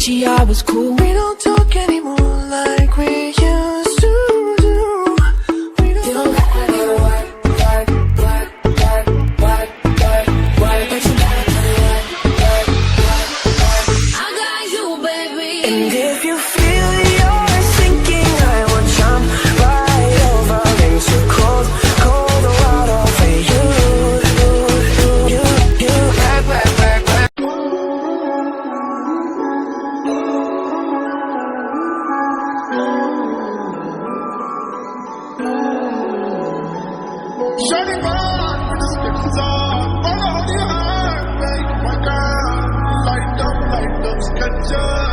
Gucci, I was cool. We don't talk anymore like we used to do. We don't you don't gotta do what, but you gotta do what. I got you, baby. And if you feel you're sinking, I will jump right over into cold water for you. Shining bright with the spins on. Wanna hold your heart, make my girl. Light up, sketches.